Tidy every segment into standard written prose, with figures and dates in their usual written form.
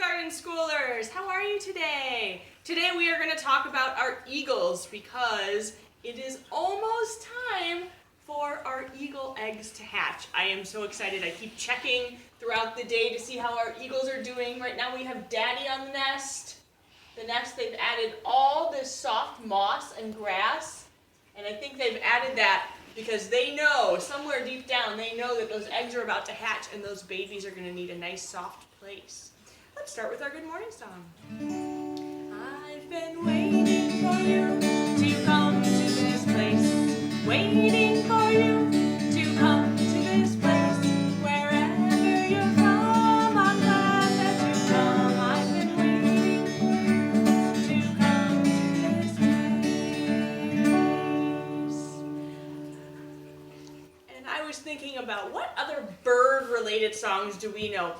Garden Schoolers, how are you today? Today we are going to talk about our eagles because it is almost time for our eagle eggs to hatch. I am so excited. I keep checking throughout the day to see how our eagles are doing. Right now we have Daddy on the nest. The nest, they've added all this soft moss and grass, and I think they've added that because they know, somewhere deep down, they know that those eggs are about to hatch and those babies are going to need a nice soft place. Let's start with our good morning song. I've been waiting for you to come to this place, waiting for you to come to this place, wherever you're from, I'm glad that you come. I've been waiting for you to come to this place. And I was thinking about what other bird-related songs do we know?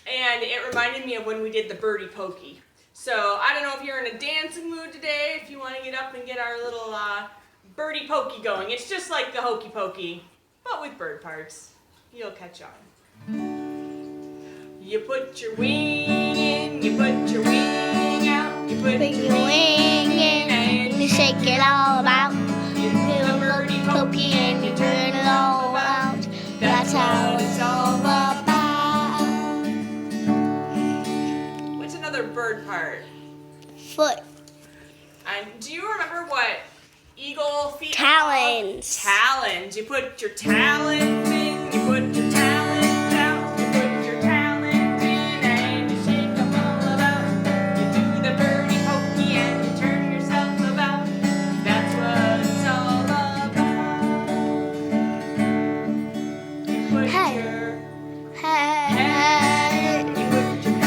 And it reminded me of when we did the Birdie Pokey. So I don't know if you're in a dancing mood today, if you want to get up and get our little Birdie Pokey going. It's just like the Hokey Pokey, but with bird parts. You'll catch on. You put your wing in, you put your wing out, you put your wing in, and you shake it all about. You do a Birdie Pokey and you turn it all out. That's how it's all about. Bird part. Foot. And do you remember what eagle feet Talons. Are called? Talons. You put your talons in, you put your talons out, you put your talons in, and you shake them all about. You do the birdie pokey and you turn yourself about. That's what it's all about. You put your head, you put your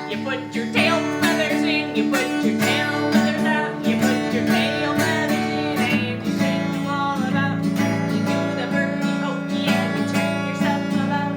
you put your tail feathers in, you put your tail feathers out, you put your tail feathers in, and you shake them all about. You do the birdie pokey and you turn yourself about.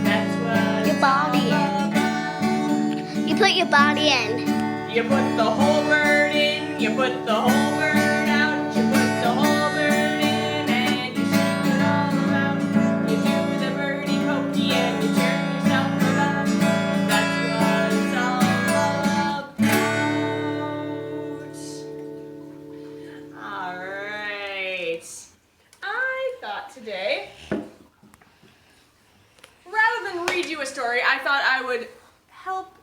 That's what your body in. You put your body in. You put the whole bird in, you put the whole bird out, you put the whole bird in, and you shake it all about. You do the birdie pokey and you turn yourself about. That's what it's all about. All right. I thought today, rather than read you a story, I thought I would help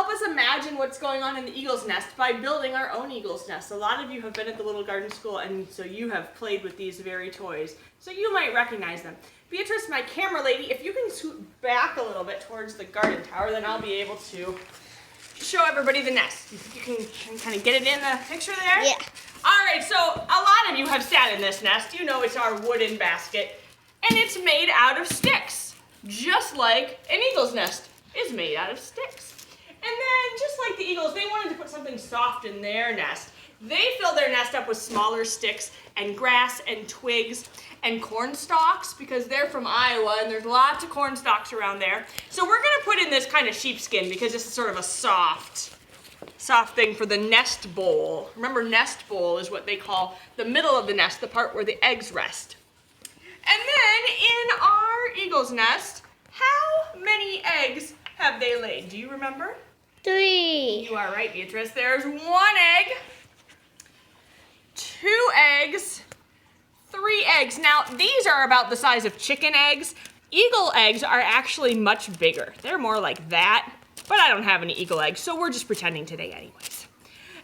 us imagine what's going on in the eagle's nest by building our own eagle's nest. A lot of you have been at the Little Garden School, and so you have played with these very toys, so you might recognize them. Beatrice, my camera lady, if you can scoot back a little bit towards the garden tower, then I'll be able to show everybody the nest. You can kind of get it in the picture there? Yeah. All right, so a lot of you have sat in this nest. You know it's our wooden basket, and it's made out of sticks, just like an eagle's nest is made out of sticks. And then, just like the eagles, they wanted to put something soft in their nest. They fill their nest up with smaller sticks and grass and twigs and corn stalks because they're from Iowa and there's lots of corn stalks around there. So we're going to put in this kind of sheepskin because this is sort of a soft thing for the nest bowl. Remember, nest bowl is what they call the middle of the nest, the part where the eggs rest. And then in our eagle's nest, how many eggs have they laid? Do you remember? 3. You are right, Beatrice. There's 1 egg, 2 eggs, 3 eggs. Now, these are about the size of chicken eggs. Eagle eggs are actually much bigger. They're more like that, but I don't have any eagle eggs, so we're just pretending today anyways.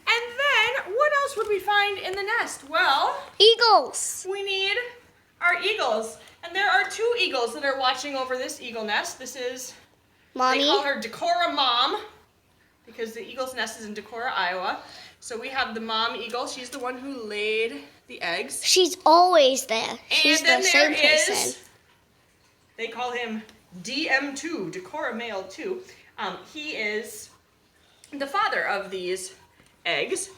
And then, what else would we find in the nest? Well, Eagles. we need our eagles. And there are 2 eagles that are watching over this eagle nest. This is, Mommy. they call her Decorah Mom, because the eagle's nest is in Decorah, Iowa. So we have the mom eagle. She's the one who laid the eggs. She's always there. She's And then the there same person. is, they call him DM2, Decora Male 2. He is the father of these eggs.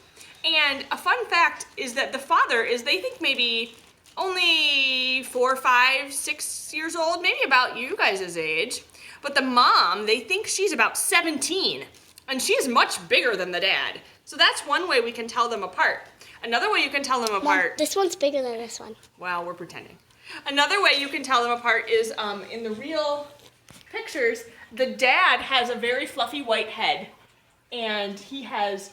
And a fun fact is that the father is, they think, maybe only 4, 5, 6 years old, maybe about you guys' age. But the mom, they think she's about 17, and she's much bigger than the dad. So that's one way we can tell them apart. Another way you can tell them apart... Mom, this one's bigger than this one. Well, we're pretending. Another way you can tell them apart is in the real pictures, the dad has a very fluffy white head, and he has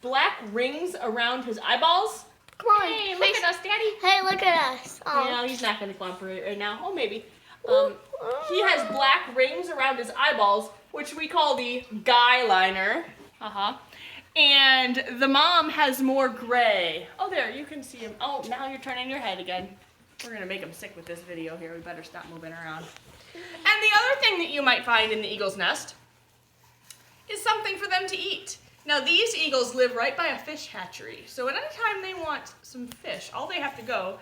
black rings around his eyeballs. Come on. Hey, look at us, Daddy. Hey, look at us. Oh. No, he's not going to cooperate right now. Oh, maybe. He has black rings around his eyeballs, which we call the guy liner. And the mom has more gray. Oh, there, you can see him. Oh, now you're turning your head again. We're going to make him sick with this video here. We better stop moving around. And the other thing that you might find in the eagle's nest is something for them to eat. Now, these eagles live right by a fish hatchery. So at any time they want some fish, all they have to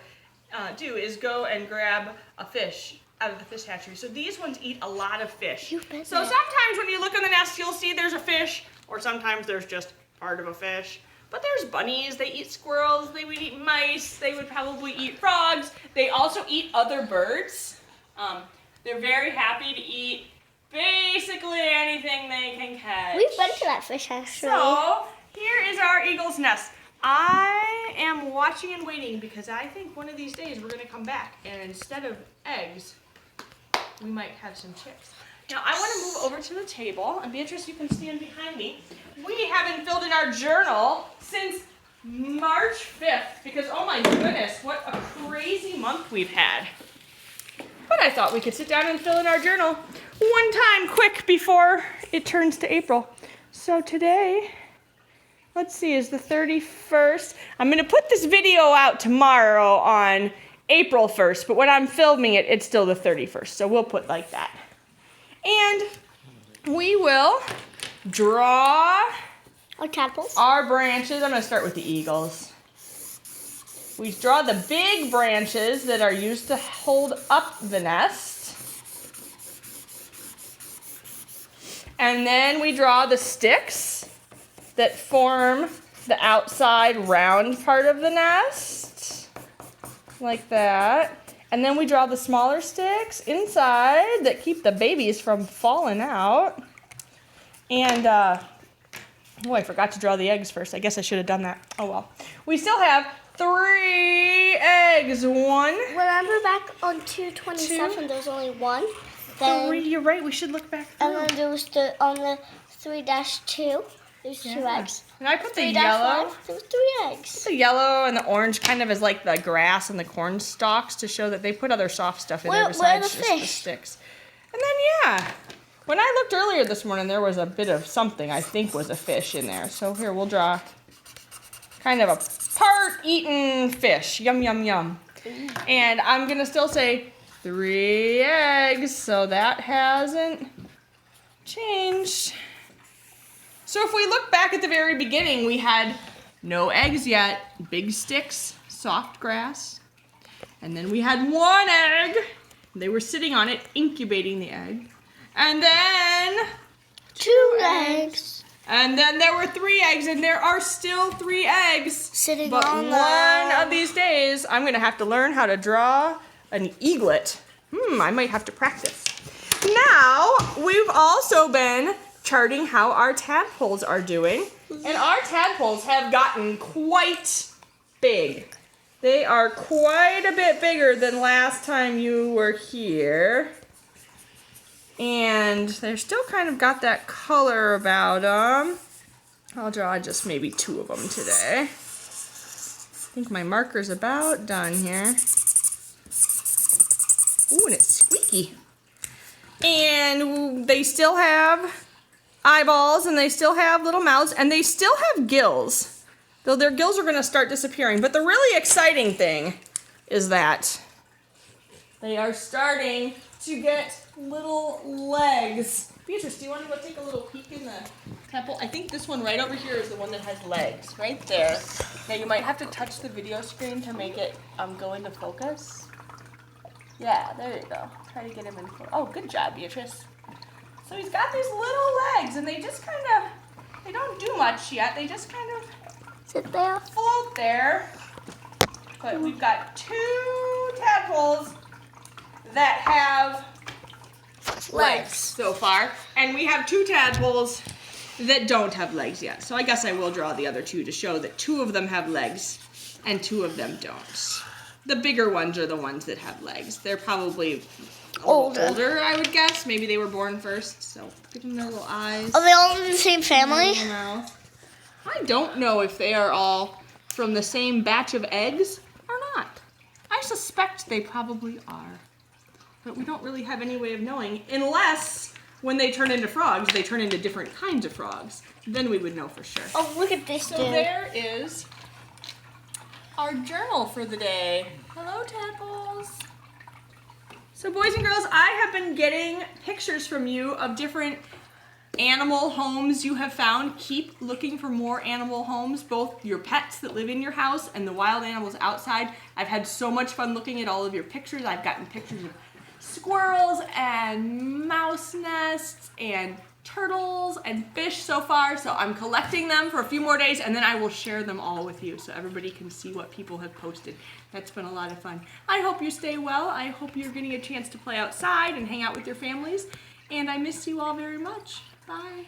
do is go and grab a fish out of the fish hatchery. So these ones eat a lot of fish. So sometimes when you look in the nest, you'll see there's a fish, or sometimes there's just part of a fish. But there's bunnies, they eat squirrels, they would eat mice, they would probably eat frogs. They also eat other birds. They're very happy to eat basically anything they can catch. We've been to that fish hatchery. So, here is our eagle's nest. I am watching and waiting because I think one of these days we're going to come back and instead of eggs, we might have some chicks. Now, I want to move over to the table, and Beatrice, you can stand behind me. We haven't filled in our journal since March 5th because, oh my goodness, what a crazy month we've had. But I thought we could sit down and fill in our journal one time quick before it turns to April. So today, let's see, is the 31st. I'm going to put this video out tomorrow on April 1st, but when I'm filming it, it's still the 31st. So we'll put like that. And we will draw our tadpoles, our branches. I'm going to start with the eagles. We draw the big branches that are used to hold up the nest. And then we draw the sticks that form the outside round part of the nest, like that. And then we draw the smaller sticks inside that keep the babies from falling out. And, oh, I forgot to draw the eggs first. I guess I should have done that. Oh, well. We still have 3 eggs. 1. Remember back on 227, there's only 1. Then, 3, you're right. We should look back through. And then there was on the 3-2, there's 2 eggs. And I put the 3-5, yellow. there was 3 eggs. The yellow and the orange kind of is like the grass and the corn stalks to show that they put other soft stuff in there besides just the sticks. And then, yeah, when I looked earlier this morning, there was a bit of something I think was a fish in there. So here, we'll draw kind of a part-eaten fish. Yum, yum, yum. And I'm going to still say 3 eggs, so that hasn't changed. So if we look back at the very beginning, we had no eggs yet, big sticks, soft grass. And then we had 1 egg. They were sitting on it, incubating the egg. And then 2 eggs. And then there were 3 eggs, and there are still 3 eggs. Sitting but on one of these days, I'm going to have to learn how to draw an eaglet. I might have to practice. Now, we've also been charting how our tadpoles are doing. And our tadpoles have gotten quite big. They are quite a bit bigger than last time you were here. And they're still kind of got that color about them. I'll draw just maybe 2 of them today. I think my marker's about done here. Ooh, and it's squeaky. And they still have eyeballs, and they still have little mouths, and they still have gills. Though their gills are going to start disappearing. But the really exciting thing is that they are starting to get little legs. Beatrice, do you want to go take a little peek in the tadpole? I think this one right over here is the one that has legs, right there. Now you might have to touch the video screen to make it go into focus. Yeah, there you go. Try to get him in. Oh, good job, Beatrice. So he's got these little legs, and they just kind of, they don't do much yet. They just kind of Sit there. float there. But we've got 2 tadpoles that have legs so far, and we have 2 tadpoles that don't have legs yet. So I guess I will draw the other 2 to show that 2 of them have legs and 2 of them don't. The bigger ones are the ones that have legs. They're probably older, I would guess. Maybe they were born first. So give them their little eyes. Are they all in the same family? Their little mouth. I don't know if they are all from the same batch of eggs or not. I suspect they probably are. But we don't really have any way of knowing unless when they turn into frogs, they turn into different kinds of frogs. Then we would know for sure. Oh, look at this So dude. there is our journal for the day. Hello, tadpoles. So boys and girls, I have been getting pictures from you of different animal homes you have found. Keep looking for more animal homes, both your pets that live in your house and the wild animals outside. I've had so much fun looking at all of your pictures. I've gotten pictures of squirrels and mouse nests and turtles and fish so far, so I'm collecting them for a few more days, and then I will share them all with you so everybody can see what people have posted. That's been a lot of fun. I hope you stay well. I hope you're getting a chance to play outside and hang out with your families, and I miss you all very much. Bye.